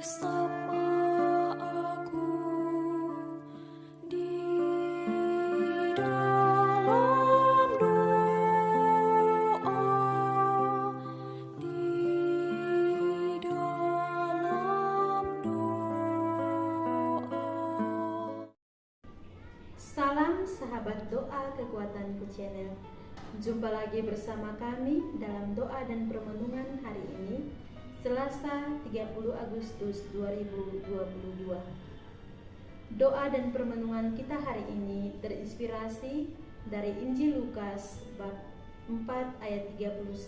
Bersama aku di dalam doa, di dalam doa. Salam sahabat doa Kekuatanku Channel. Jumpa lagi bersama kami dalam doa dan permenungan hari ini, Selasa 30 Agustus 2022. Doa dan permenungan kita hari ini terinspirasi dari Injil Lukas bab 4 ayat 31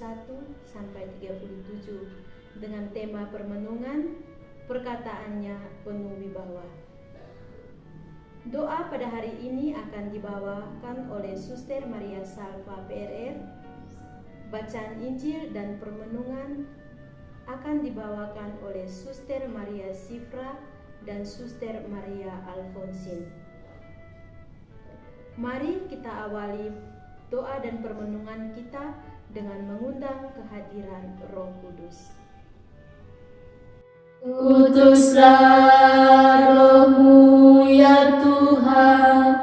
sampai 37 dengan tema permenungan perkataannya penuh wibawa. Doa pada hari ini akan dibawakan oleh Suster Maria Salva PRR. Bacaan Injil dan permenungan akan dibawakan oleh Suster Maria Sifra dan Suster Maria Alfonsin. Mari kita awali doa dan permenungan kita dengan mengundang kehadiran Roh Kudus. Utuslah Roh-Mu ya Tuhan,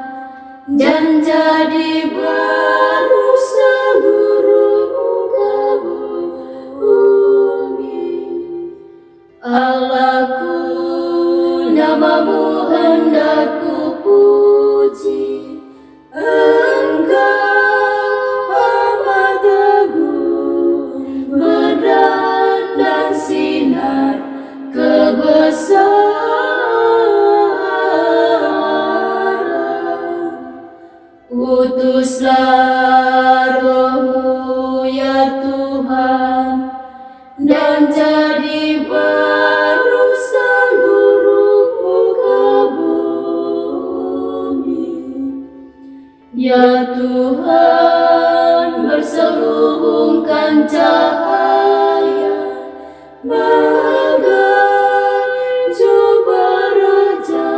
dan jadi baru seluruh muka bumi. Allahku, nama-Mu hendak ku puji. Engkau amat agung, berdan dan sinar kebesaran. Utuslah Roh-Mu ya Tuhan, dan jadi baru seluruh muka bumi. Ya Tuhan, berselubungkan cahaya bagai jubah raja,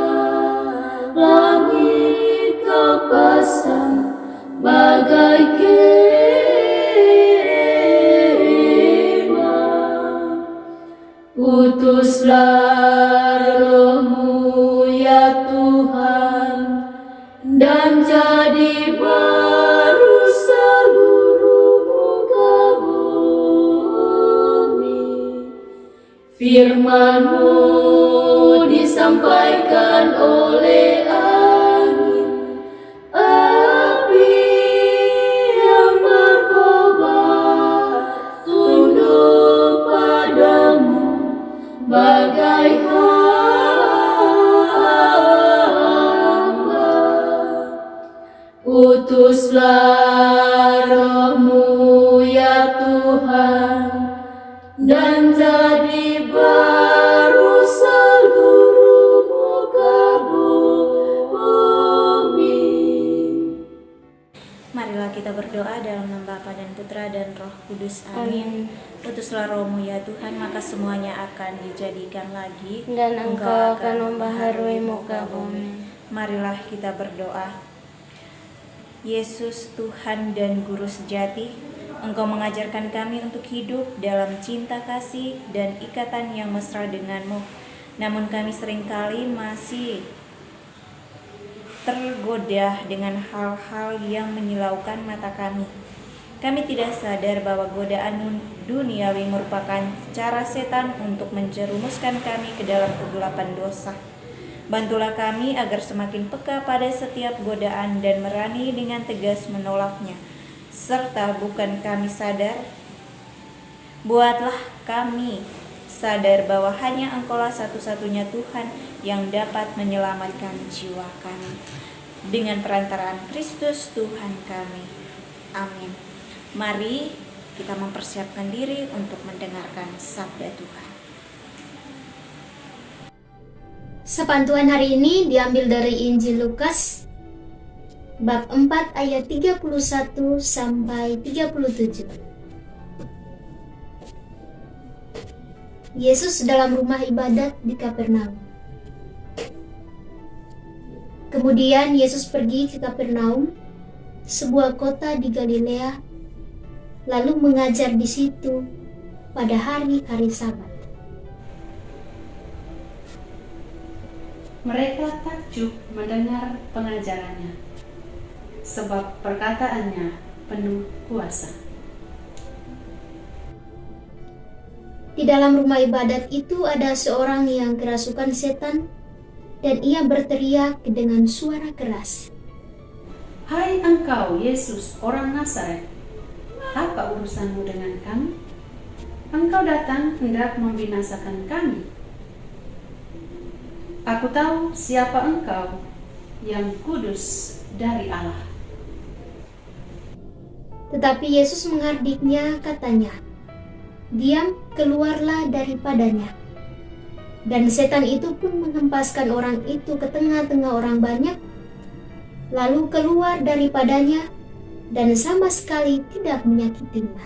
langit Kau pasang bagai kemah. Utuslah Roh-Mu ya Tuhan, dan jadi baru seluruh muka bumi. Firman-Mu disampaikan oleh angin, api yang berkobar, tunduk padamu bagai hamba. Utuslah Roh-Mu ya Tuhan, dan jadi baru seluruh muka bumi. Marilah kita berdoa dalam nama Bapa dan Putra dan Roh Kudus. Amin. Utuslah Roh-Mu ya Tuhan, maka semuanya akan dijadikan lagi, Dan Engkau akan membaharui muka bumi. Marilah kita berdoa. Yesus, Tuhan dan Guru sejati, Engkau mengajarkan kami untuk hidup dalam cinta kasih dan ikatan yang mesra denganmu. Namun kami seringkali masih tergoda dengan hal-hal yang menyilaukan mata kami. Kami tidak sadar bahwa godaan duniawi merupakan cara setan untuk menjerumuskan kami ke dalam kegelapan dosa. Bantulah kami agar semakin peka pada setiap godaan dan berani dengan tegas menolaknya. Serta bukan kami sadar, buatlah kami sadar bahwa hanya Engkaulah satu-satunya Tuhan yang dapat menyelamatkan jiwa kami. Dengan perantaraan Kristus Tuhan kami. Amin. Mari kita mempersiapkan diri untuk mendengarkan sabda Tuhan. Sepantuan hari ini diambil dari Injil Lukas bab 4 ayat 31 sampai 37. Yesus dalam rumah ibadat di Kapernaum. Kemudian Yesus pergi ke Kapernaum, sebuah kota di Galilea, lalu mengajar di situ pada hari-hari Sabat. Mereka takjub mendengar pengajarannya, sebab perkataannya penuh kuasa. Di dalam rumah ibadat itu ada seorang yang kerasukan setan, dan ia berteriak dengan suara keras, Hai engkau Yesus orang Nazaret, apa urusanmu dengan kami? Engkau datang hendak membinasakan kami. Aku tahu siapa engkau, yang kudus dari Allah. Tetapi Yesus menghardiknya, katanya, diam, keluarlah daripadanya. Dan setan itu pun menghempaskan orang itu ke tengah-tengah orang banyak, lalu keluar daripadanya, dan sama sekali tidak menyakitinya.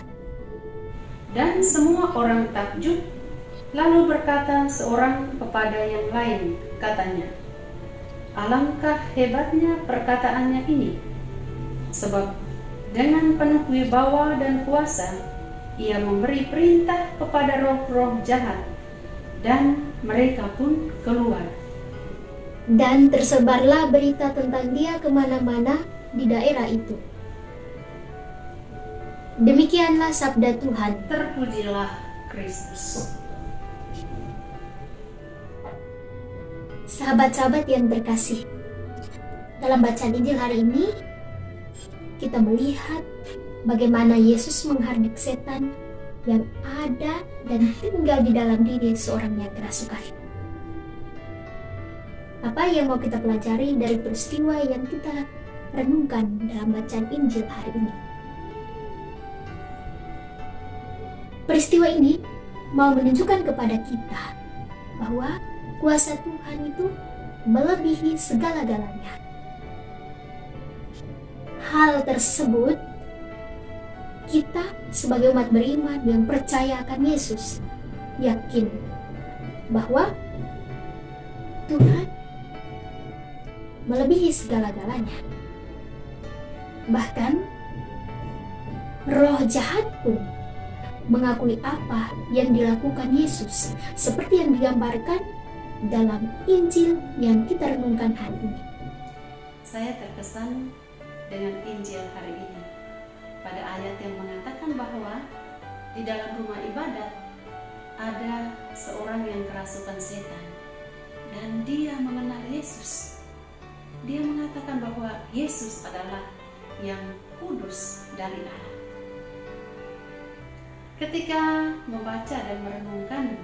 Dan semua orang takjub, lalu berkata seorang kepada yang lain, katanya, alangkah hebatnya perkataannya ini, sebab dengan penuh wibawa dan kuasa, ia memberi perintah kepada roh-roh jahat, dan mereka pun keluar. Dan tersebarlah berita tentang dia kemana-mana di daerah itu. Demikianlah sabda Tuhan. Terpujilah Kristus. Sahabat-sahabat yang terkasih, dalam bacaan Injil hari ini, kita melihat bagaimana Yesus menghardik setan yang ada dan tinggal di dalam diri seorang yang kerasukan. Apa yang mau kita pelajari dari peristiwa yang kita renungkan dalam bacaan Injil hari ini? Peristiwa ini mau menunjukkan kepada kita bahwa kuasa Tuhan itu melebihi segala-galanya. Hal tersebut kita sebagai umat beriman yang percaya akan Yesus yakin bahwa Tuhan melebihi segala-galanya. Bahkan roh jahat pun mengakui apa yang dilakukan Yesus, seperti yang digambarkan dalam Injil yang kita renungkan hari ini. Saya terkesan dengan Injil hari ini pada ayat yang mengatakan bahwa di dalam rumah ibadat ada seorang yang kerasukan setan dan dia mengenal Yesus. Dia mengatakan bahwa Yesus adalah yang kudus dari Allah. Ketika membaca dan merenungkan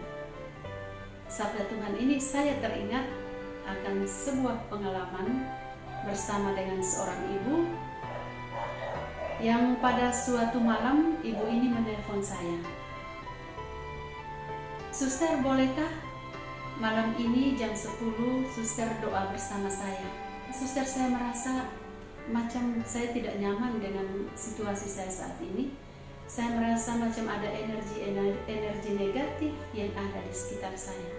sabda Tuhan ini, saya teringat akan sebuah pengalaman bersama dengan seorang ibu yang pada suatu malam ibu ini menelpon saya. Suster, bolehkah malam ini jam 10 suster doa bersama saya? Suster, saya merasa macam saya tidak nyaman dengan situasi saya saat ini. Saya merasa macam ada energi negatif yang ada di sekitar saya.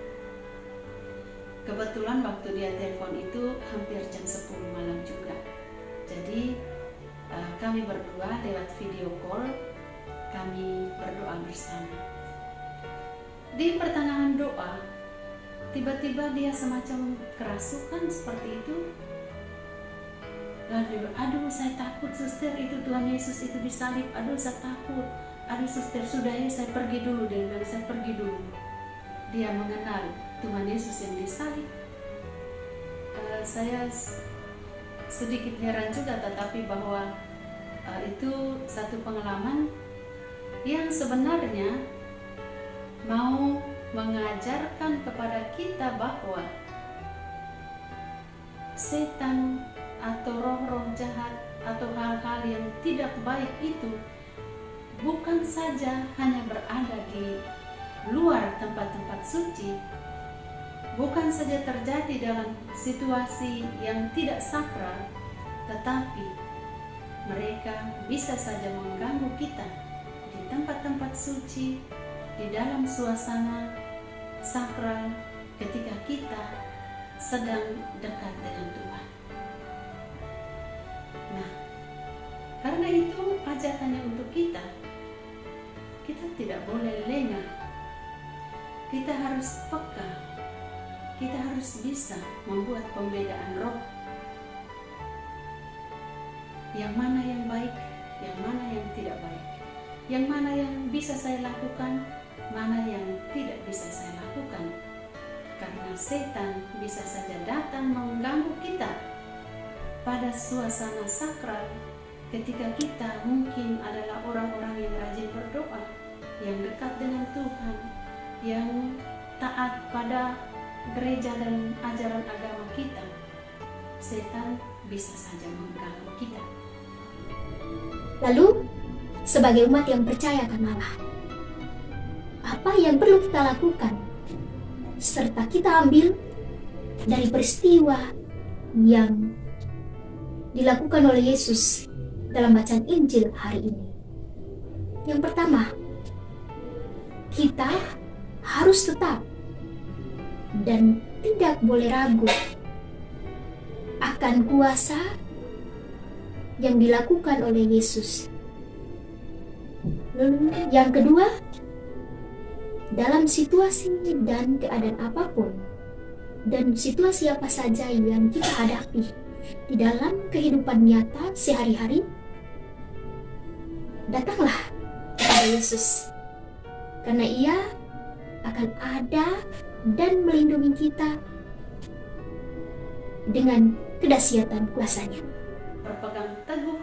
Kebetulan waktu dia telepon itu hampir jam 10 malam juga. Jadi kami berdua lewat video call, kami berdoa bersama. Di pertengahan doa, tiba-tiba dia semacam kerasukan seperti itu. Lalu dia, aduh saya takut suster, itu Tuhan Yesus itu disalib, aduh saya takut, aduh suster sudah ya saya pergi dulu, dia bilang saya pergi dulu. Dia mengenal Tuhan Yesus yang disalib. Saya sedikit heran juga, tetapi bahwa itu satu pengalaman yang sebenarnya mau mengajarkan kepada kita bahwa setan atau roh-roh jahat atau hal-hal yang tidak baik itu bukan saja hanya berada di luar tempat-tempat suci, bukan saja terjadi dalam situasi yang tidak sakral, tetapi mereka bisa saja mengganggu kita di tempat-tempat suci, di dalam suasana sakral ketika kita sedang dekat dengan Tuhan. Nah, karena itu ajakannya untuk kita tidak boleh lengah. Kita harus peka kita harus bisa membuat pembedaan roh. Yang mana yang baik, yang mana yang tidak baik. Yang mana yang bisa saya lakukan, mana yang tidak bisa saya lakukan. Karena setan bisa saja datang mengganggu kita pada suasana sakral ketika kita mungkin adalah orang-orang yang rajin berdoa, yang dekat dengan Tuhan, yang taat pada gereja dan ajaran agama kita. Setan bisa saja mengganggu kita. Lalu, sebagai umat yang percaya akan Allah, apa yang perlu kita lakukan? Serta kita ambil dari peristiwa yang dilakukan oleh Yesus dalam bacaan Injil hari ini. Yang pertama, kita harus tetap dan tidak boleh ragu akan kuasa yang dilakukan oleh Yesus. Lalu yang kedua, dalam situasi dan keadaan apapun dan situasi apa saja yang kita hadapi di dalam kehidupan nyata sehari-hari, datanglah kepada Yesus, karena Ia akan ada dan melindungi kita dengan kedahsyatan kuasa-Nya. Berpegang teguh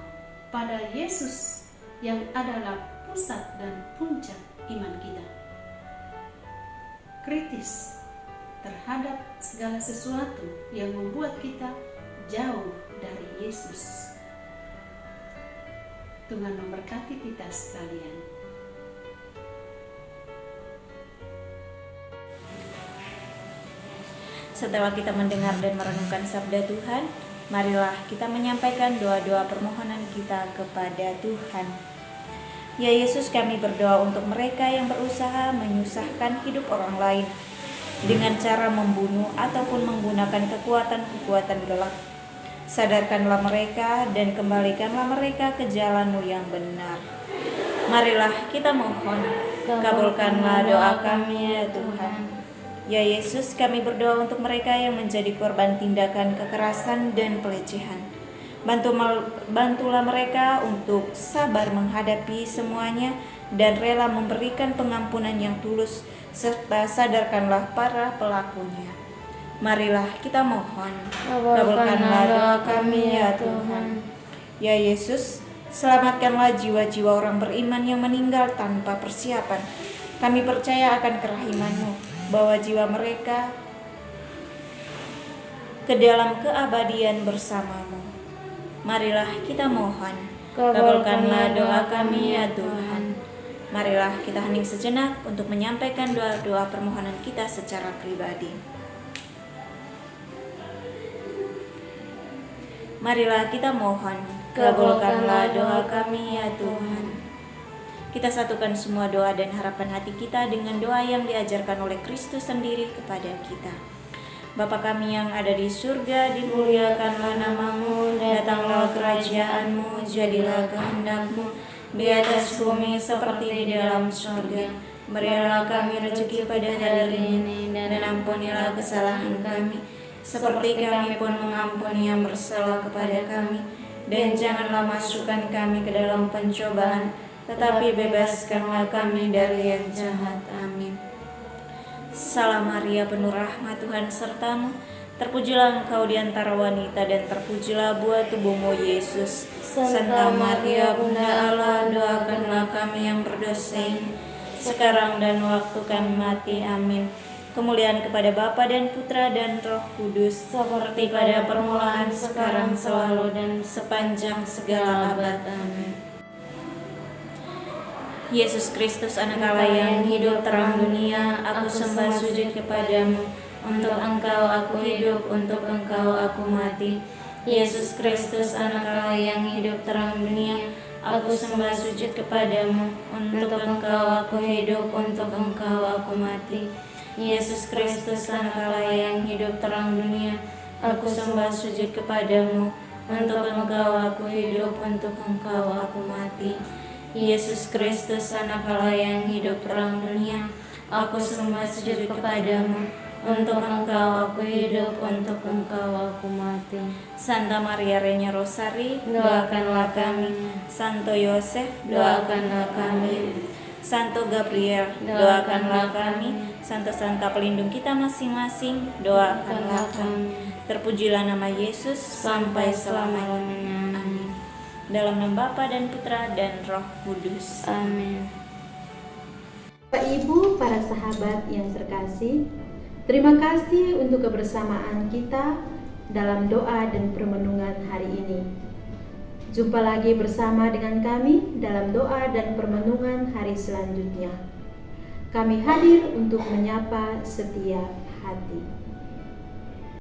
pada Yesus yang adalah pusat dan puncak iman kita. Kritis terhadap segala sesuatu yang membuat kita jauh dari Yesus. Tuhan memberkati kita sekalian. Setelah kita mendengar dan merenungkan sabda Tuhan, marilah kita menyampaikan doa-doa permohonan kita kepada Tuhan. Ya Yesus, kami berdoa untuk mereka yang berusaha menyusahkan hidup orang lain dengan cara membunuh ataupun menggunakan kekuatan-kekuatan gelap. Sadarkanlah mereka dan kembalikanlah mereka ke jalan-Mu yang benar. Marilah kita mohon, kabulkanlah doa kami ya Tuhan. Ya Yesus, kami berdoa untuk mereka yang menjadi korban tindakan kekerasan dan pelecehan. Bantulah mereka untuk sabar menghadapi semuanya dan rela memberikan pengampunan yang tulus, serta sadarkanlah para pelakunya. Marilah kita mohon, kabulkanlah doa kami ya Tuhan. Ya Yesus, selamatkanlah jiwa-jiwa orang beriman yang meninggal tanpa persiapan. Kami percaya akan kerahiman-Mu, bawa jiwa mereka ke dalam keabadian bersama-Mu. Marilah kita mohon, kabulkanlah doa kami ya Tuhan. Marilah kita hening sejenak untuk menyampaikan doa-doa permohonan kita secara pribadi. Marilah kita mohon, kabulkanlah doa kami ya Tuhan. Kita satukan semua doa dan harapan hati kita dengan doa yang diajarkan oleh Kristus sendiri kepada kita. Bapa kami yang ada di surga, dimuliakanlah nama-Mu, datanglah kerajaan-Mu, jadilah kehendak-Mu di atas bumi seperti di dalam surga. Berilah kami rezeki pada hari ini, dan ampunilah kesalahan kami, seperti kami pun mengampuni yang bersalah kepada kami. Dan janganlah masukkan kami ke dalam pencobaan, tetapi bebaskanlah kami dari yang jahat. Amin. Salam Maria, penuh rahmat, Tuhan sertamu. Terpujilah engkau di antara wanita, dan terpujilah buah tubuhmu, Yesus. Santa Maria, Bunda Allah, doakanlah kami yang berdosa ini, sekarang dan waktu kami mati. Amin. Kemuliaan kepada Bapa dan Putra dan Roh Kudus, seperti pada permulaan, sekarang, selalu, dan sepanjang segala abad. Amin. Yesus Kristus, Anak Allah yang hidup terang dunia, aku sembah sujud kepadamu. Untuk Engkau aku hidup, untuk Engkau aku mati. Yesus Kristus, Anak Allah yang hidup terang dunia, aku sembah sujud kepadamu. Untuk Engkau aku hidup, untuk Engkau aku mati. Yesus Kristus, Anak Allah yang hidup terang dunia, aku sembah sujud kepadamu. Untuk Engkau aku hidup, untuk Engkau aku mati. Yesus Kristus, Anak Allah yang hidup terang dunia, aku sembah sujud kepadamu. Untuk Engkau aku hidup, untuk Engkau aku mati. Santa Maria Reina Rosari, Doakanlah kami. Santo Yosef, Doakanlah kami. Santo Gabriel, Doakanlah kami. Santa pelindung kita masing-masing, doakanlah kami. Terpujilah nama Yesus sampai selama-lamanya. Amin. Dalam nama Bapa dan Putra dan Roh Kudus. Amin. Bapak Ibu, para sahabat yang terkasih, terima kasih untuk kebersamaan kita dalam doa dan permenungan hari ini. Jumpa lagi bersama dengan kami dalam doa dan permenungan hari selanjutnya. Kami hadir untuk menyapa setiap hati.